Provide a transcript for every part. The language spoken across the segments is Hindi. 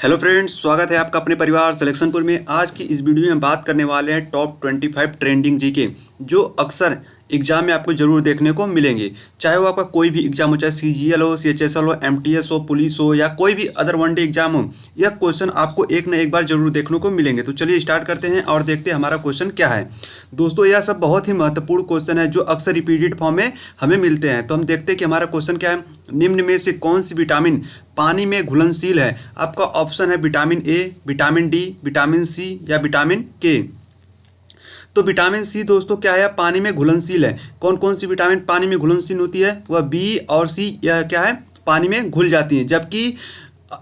हेलो फ्रेंड्स, स्वागत है आपका अपने परिवार सिलेक्शनपुर में। आज की इस वीडियो में हम बात करने वाले हैं टॉप 25 ट्रेंडिंग जीके जो अक्सर एग्जाम में आपको जरूर देखने को मिलेंगे। चाहे वो आपका कोई भी एग्जाम हो, चाहे सीजीएल हो, सीएचएसएल हो, एमटीएस हो, पुलिस हो या कोई भी अदर वनडे एग्जाम हो, यह क्वेश्चन आपको एक न एक बार जरूर देखने को मिलेंगे। तो चलिए स्टार्ट करते हैं और देखते हैं हमारा क्वेश्चन क्या है। दोस्तों, यह सब बहुत ही महत्वपूर्ण क्वेश्चन है जो अक्सर रिपीटेड फॉर्म में हमें मिलते हैं। तो हम देखते हैं कि हमारा क्वेश्चन क्या है। निम्न में से कौन सी विटामिन पानी में घुलनशील है? आपका ऑप्शन है vitamin A, vitamin D, vitamin C या विटामिन के। तो विटामिन सी दोस्तों क्या है, पानी में घुलनशील है। कौन कौन सी विटामिन पानी में घुलनशील होती है? वह बी और सी, यह क्या है, पानी में घुल जाती है। जबकि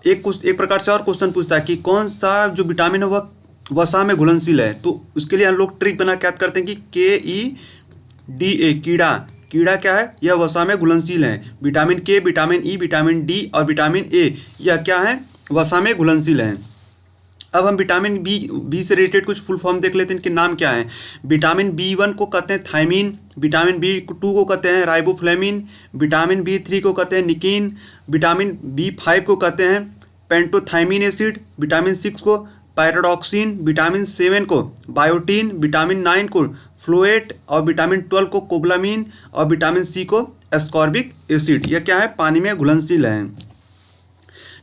एक प्रकार से और क्वेश्चन पूछता है कि कौन सा जो विटामिन है वह वसा में घुलनशील है। तो उसके लिए हम लोग ट्रिक बना क्या करते हैं कि KEDA, कीड़ा, कीड़ा क्या है, यह वसा में घुलनशील है। विटामिन के, विटामिन ई, विटामिन डी और विटामिन ए, यह क्या है, वसा में घुलनशील है। अब हम विटामिन बी से रिलेटेड कुछ फुल फॉर्म देख लेते हैं, इनके नाम क्या है। विटामिन B1 को कहते हैं थायमीन, विटामिन B2 को कहते हैं राइबोफ्लेविन, विटामिन B3 को कहते हैं निकिन, विटामिन B5 को कहते हैं पेंटोथायमीन एसिड, विटामिन 6 को पैराडॉक्सिन, विटामिन 7 को बायोटीन, विटामिन 9 को फ्लोएट और विटामिन 12 को कोबलामीन और विटामिन सी को एस्कॉर्बिक एसिड। यह क्या है, पानी में घुलनशील है।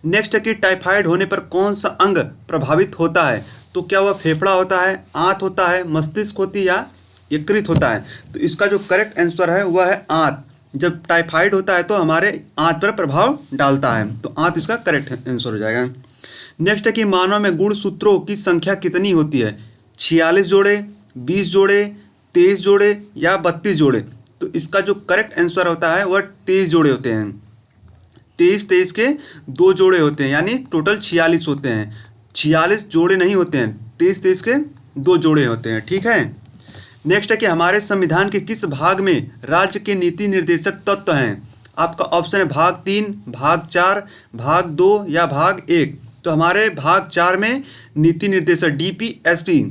नेक्स्ट है कि टाइफाइड होने पर कौन सा अंग प्रभावित होता है? तो क्या वह फेफड़ा होता है, आंत होता है, मस्तिष्क होती है या यकृत होता है? तो इसका जो करेक्ट आंसर है वह है आंत। जब टाइफाइड होता है तो हमारे आंत पर प्रभाव डालता है, तो आंत इसका करेक्ट आंसर हो जाएगा। नेक्स्ट है कि मानव में गुणसूत्रों की संख्या कितनी होती है? 46 जोड़े, 20 जोड़े, 23 जोड़े या 32 जोड़े? तो इसका जो करेक्ट आंसर होता है वह 23 जोड़े होते हैं। 23 के 2 जोड़े होते हैं, यानी टोटल 46 होते हैं। 46 जोड़े नहीं होते हैं, 23 के 2 जोड़े होते हैं। ठीक है। नेक्स्ट है कि हमारे संविधान के किस भाग में राज्य के नीति निर्देशक तत्व हैं? आपका ऑप्शन है भाग 3, भाग 4, भाग 2 या भाग 1। तो हमारे भाग 4 में नीति निर्देशक DPSP,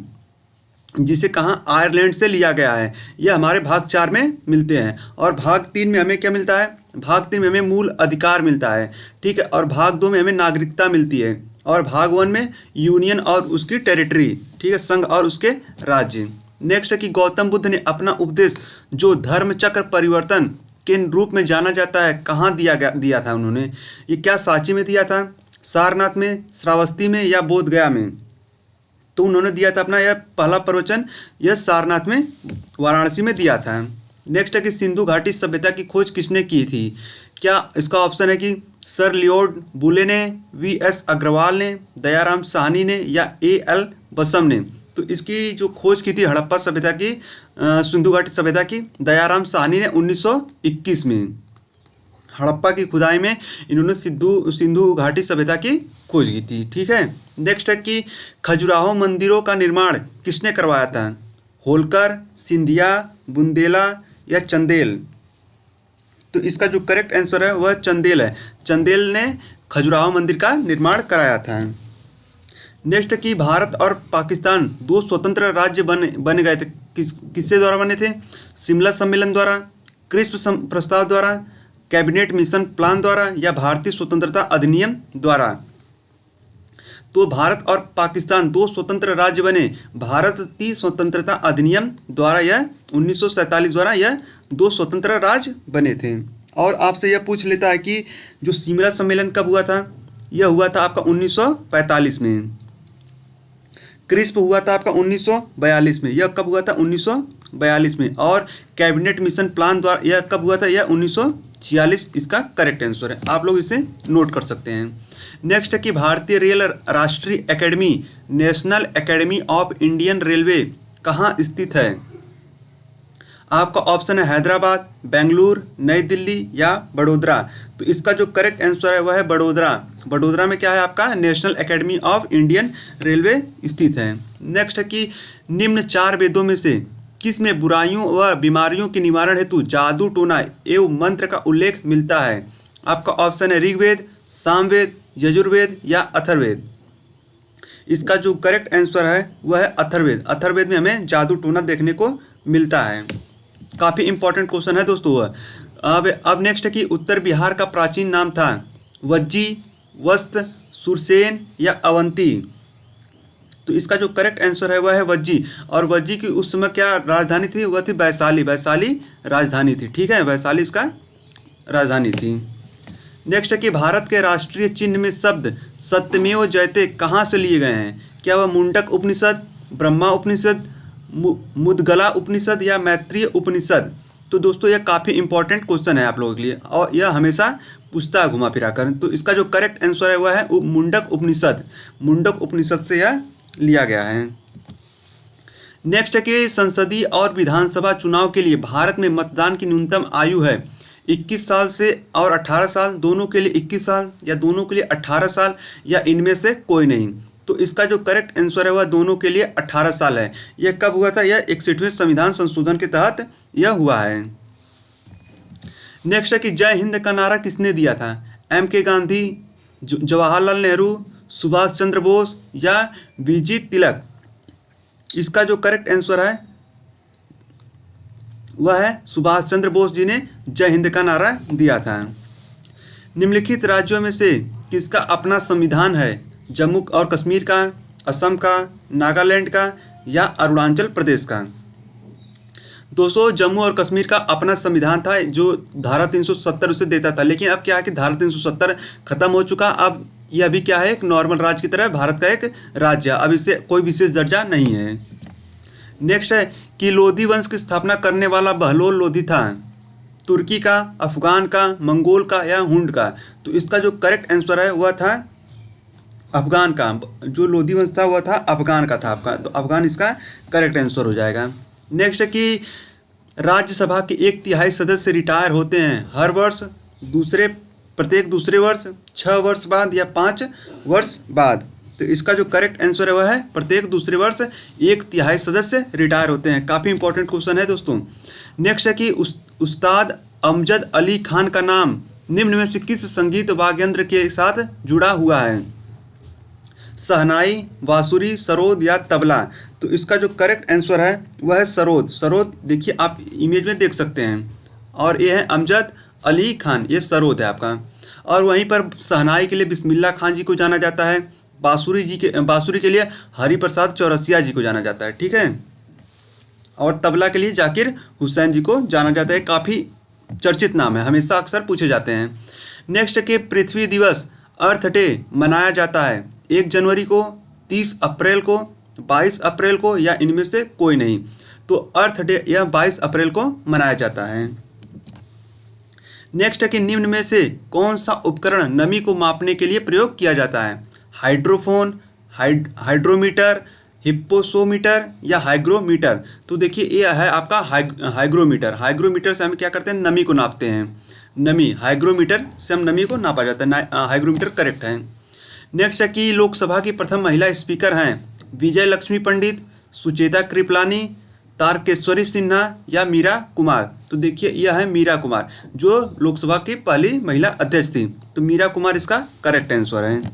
जिसे कहाँ आयरलैंड से लिया गया है, यह हमारे भाग 4 में मिलते हैं। और भाग 3 में हमें क्या मिलता है? भाग 3 में हमें मूल अधिकार मिलता है। ठीक है। और भाग 2 में हमें नागरिकता मिलती है। और भाग 1 में यूनियन और उसकी टेरिटरी, ठीक है, संघ और उसके राज्य। नेक्स्ट है कि गौतम बुद्ध ने अपना उपदेश जो धर्म चक्र परिवर्तन के रूप में जाना जाता है कहाँ दिया था उन्होंने? ये क्या सांची में दिया था, सारनाथ में, श्रावस्ती में या बोध गया में? तो उन्होंने दिया था अपना यह पहला प्रवचन यह सारनाथ में, वाराणसी में दिया था। नेक्स्ट है कि सिंधु घाटी सभ्यता की खोज किसने की थी? क्या इसका ऑप्शन है कि सर लियोड बुले ने, VS अग्रवाल ने, दयाराम साहनी ने या AL बसम ने? तो इसकी जो खोज की थी हड़प्पा सभ्यता की, सिंधु घाटी सभ्यता की, दयाराम साहनी ने 1921 में। हड़प्पा की खुदाई में इन्होंने सिंधु घाटी सभ्यता की खोज की थी। ठीक है। नेक्स्ट है कि खजुराहो मंदिरों का निर्माण किसने करवाया था? होलकर, सिंधिया, बुंदेला या चंदेल? तो इसका जो करेक्ट आंसर है वह चंदेल है। चंदेल ने खजुराहो मंदिर का निर्माण कराया था। नेक्स्ट है कि भारत और पाकिस्तान 2 स्वतंत्र राज्य बन गए थे, किससे द्वारा बने थे? शिमला सम्मेलन द्वारा, क्रिस्प प्रस्ताव द्वारा, कैबिनेट मिशन प्लान द्वारा या भारतीय स्वतंत्रता अधिनियम द्वारा? तो भारत और पाकिस्तान 2 स्वतंत्र राज्य बने भारतीय स्वतंत्रता अधिनियम द्वारा, यह 1947 द्वारा यह 2 स्वतंत्र राज्य बने थे। और आपसे यह पूछ लेता है कि जो शिमला सम्मेलन कब हुआ था? यह हुआ था आपका 1945 में। क्रिस्प हुआ था आपका 1942 में। यह कब हुआ था? 1942 में। और कैबिनेट मिशन प्लान द्वारा यह कब हुआ था? यह 1946 इसका करेक्ट आंसर है। आप लोग इसे नोट कर सकते हैं। नेक्स्ट है कि भारतीय रेल राष्ट्रीय academy, national academy of Indian railway कहाँ स्थित है? आपका ऑप्शन है हैदराबाद, बेंगलुरु, नई दिल्ली या बड़ोदरा? तो इसका जो करेक्ट आंसर है वह है बड़ोदरा। बड़ोदरा में क्या है आपका national academy of Indian railway स्थित है। नेक्स्ट है कि निम्न 4 वेदों में से किस में बुराइयों व बीमारियों के निवारण हेतु जादू टोना एवं मंत्र का उल्लेख मिलता है? आपका ऑप्शन है ऋग्वेद, सामवेद, यजुर्वेद या अथर्ववेद? इसका जो करेक्ट आंसर है वह है अथर्ववेद। अथर्ववेद में हमें जादू टोना देखने को मिलता है। काफ़ी इंपॉर्टेंट क्वेश्चन है दोस्तों वह। अब नेक्स्ट है कि उत्तर बिहार का प्राचीन नाम था वज्जी, वस्त, सुरसेन या अवंती। तो इसका जो करेक्ट आंसर है वह है वज्जी। और वज्जी की उस समय क्या राजधानी थी, वह थी वैशाली। वैशाली राजधानी थी, ठीक है, वैशाली इसका राजधानी थी। नेक्स्ट है कि भारत के राष्ट्रीय चिन्ह में शब्द सत्यमेव जयते कहाँ से लिए गए हैं? क्या वह मुंडक उपनिषद, ब्रह्मा उपनिषद, मुद्गला उपनिषद या मैत्रेय उपनिषद? तो दोस्तों यह काफ़ी इंपॉर्टेंट क्वेश्चन है आप लोगों के लिए और यह हमेशा पूछता है घुमा फिरा कर। तो इसका जो करेक्ट आंसर है वह है मुंडक उपनिषद। मुंडक उपनिषद से यह लिया गया है। नेक्स्ट है कि संसदीय और विधानसभा चुनाव के लिए भारत में मतदान की न्यूनतम आयु है 21 साल से और 18 साल, दोनों के लिए 21 साल या दोनों के लिए 18 साल या इनमें से कोई नहीं। तो इसका जो करेक्ट आंसर है वह दोनों के लिए 18 साल है। यह कब हुआ था? यह 61वें संविधान संशोधन के तहत यह हुआ है। नेक्स्ट है कि जय हिंद का नारा किसने दिया था? M.K. गांधी, जवाहरलाल नेहरू, सुभाष चंद्र बोस या वीजी तिलक? इसका जो करेक्ट आंसर है वह है सुभाष चंद्र बोस जी ने जय हिंद का नारा दिया था। निम्नलिखित राज्यों में से किसका अपना संविधान है? जम्मू और कश्मीर का, असम का, नागालैंड का या अरुणाचल प्रदेश का? दोस्तों जम्मू और कश्मीर का अपना संविधान था जो धारा 370 उसे देता था, लेकिन अब क्या है कि धारा 370 खत्म हो चुका। अब यह अभी क्या है, एक नॉर्मल राज्य की तरह भारत का एक राज्य, अब इसे कोई विशेष दर्जा नहीं है। नेक्स्ट है कि लोधी वंश की स्थापना करने वाला बहलोल लोधी था? तुर्की का, अफगान का, मंगोल का या हुंड का? तो इसका जो करेक्ट आंसर है वह था अफगान का। जो लोधी वंश था वह था अफगान का था आपका, तो अफगान इसका करेक्ट आंसर हो जाएगा। नेक्स्ट है कि राज्यसभा के 1/3 सदस्य रिटायर होते हैं हर वर्ष, प्रत्येक दूसरे वर्ष, 6 वर्ष बाद या 5 वर्ष बाद? तो इसका जो करेक्ट आंसर है वह है प्रत्येक दूसरे वर्ष 1/3 सदस्य रिटायर होते हैं। काफ़ी इंपॉर्टेंट क्वेश्चन है दोस्तों। नेक्स्ट है कि उस्ताद अमजद अली खान का नाम निम्न में से किस संगीत वाद्य यंत्र के साथ जुड़ा हुआ है? शहनाई, बांसुरी, सरोद या तबला? तो इसका जो करेक्ट आंसर है वह है सरोद। सरोद देखिए आप इमेज में देख सकते हैं, और ये है अमजद अली खान, ये सरोद है आपका। और वहीं पर शहनाई के लिए बिस्मिल्लाह खान जी को जाना जाता है। बांसुरी के लिए हरिप्रसाद चौरसिया जी को जाना जाता है, ठीक है। और तबला के लिए जाकिर हुसैन जी को जाना जाता है। काफ़ी चर्चित नाम है, हमेशा अक्सर पूछे जाते हैं। नेक्स्ट के पृथ्वी दिवस अर्थ डे मनाया जाता है 1 जनवरी को, 30 अप्रैल को, 22 अप्रैल को या इनमें से कोई नहीं? तो अर्थ डे यह 22 अप्रैल को मनाया जाता है। नेक्स्ट है कि निम्न में से कौन सा उपकरण नमी को मापने के लिए प्रयोग किया जाता है? हाइड्रोफोन, हाइड्रोमीटर, हिप्पोसोमीटर या हाइग्रोमीटर? तो देखिए ये है आपका हाइग्रोमीटर। हाइग्रोमीटर से हम क्या करते हैं, नमी को नापते हैं। नमी, हाइग्रोमीटर से हम नमी को नापा जाता है, हाइग्रोमीटर करेक्ट है। नेक्स्ट है कि लोकसभा की प्रथम महिला स्पीकर हैं विजय लक्ष्मी पंडित, सुचेता कृपलानी, तारकेश्वरी सिन्हा या मीरा कुमार? तो देखिए यह है मीरा कुमार, जो लोकसभा की पहली महिला अध्यक्ष थी। तो मीरा कुमार इसका करेक्ट आंसर है।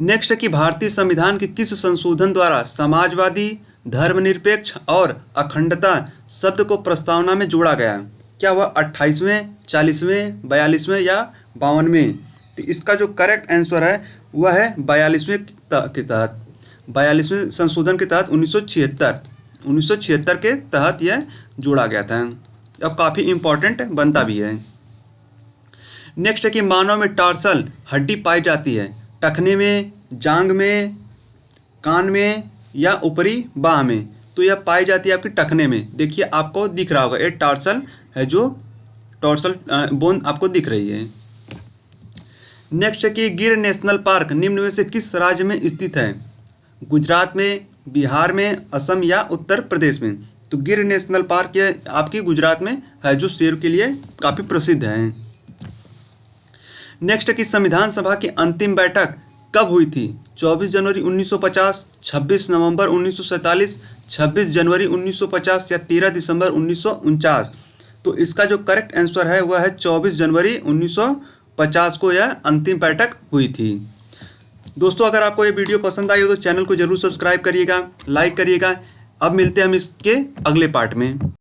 नेक्स्ट है कि भारतीय संविधान के किस संशोधन द्वारा समाजवादी, धर्मनिरपेक्ष और अखंडता शब्द को प्रस्तावना में जोड़ा गया? क्या वह 28वें, 40वें, 42वें या 52वें? तो इसका जो करेक्ट आंसर है वह है 42वें के तहत, 42वें संशोधन के तहत 1976 के तहत यह जोड़ा गया था। अब काफ़ी इम्पोर्टेंट बनता भी है। नेक्स्ट है कि मानव में टार्सल हड्डी पाई जाती है टखने में, जांग में, कान में या ऊपरी बाह में? तो यह पाई जाती है आपकी टखने में। देखिए आपको दिख रहा होगा, ये टार्सल है, जो टार्सल बोन आपको दिख रही है। नेक्स्ट है कि गिर नेशनल पार्क निम्न में से किस राज्य में स्थित है? गुजरात में, बिहार में, असम या उत्तर प्रदेश में? तो गिर नेशनल पार्क ये आपकी गुजरात में है, जो शेर के लिए काफ़ी प्रसिद्ध है। नेक्स्ट है कि संविधान सभा की अंतिम बैठक कब हुई थी? 24 जनवरी 1950, 26 नवंबर 1947, 26 जनवरी 1950 या 13 दिसंबर 1949? तो इसका जो करेक्ट आंसर है वह है 24 जनवरी 1950 को यह अंतिम बैठक हुई थी। दोस्तों अगर आपको ये वीडियो पसंद आई हो तो चैनल को जरूर सब्सक्राइब करिएगा, लाइक करिएगा। अब मिलते हैं हम इसके अगले पार्ट में।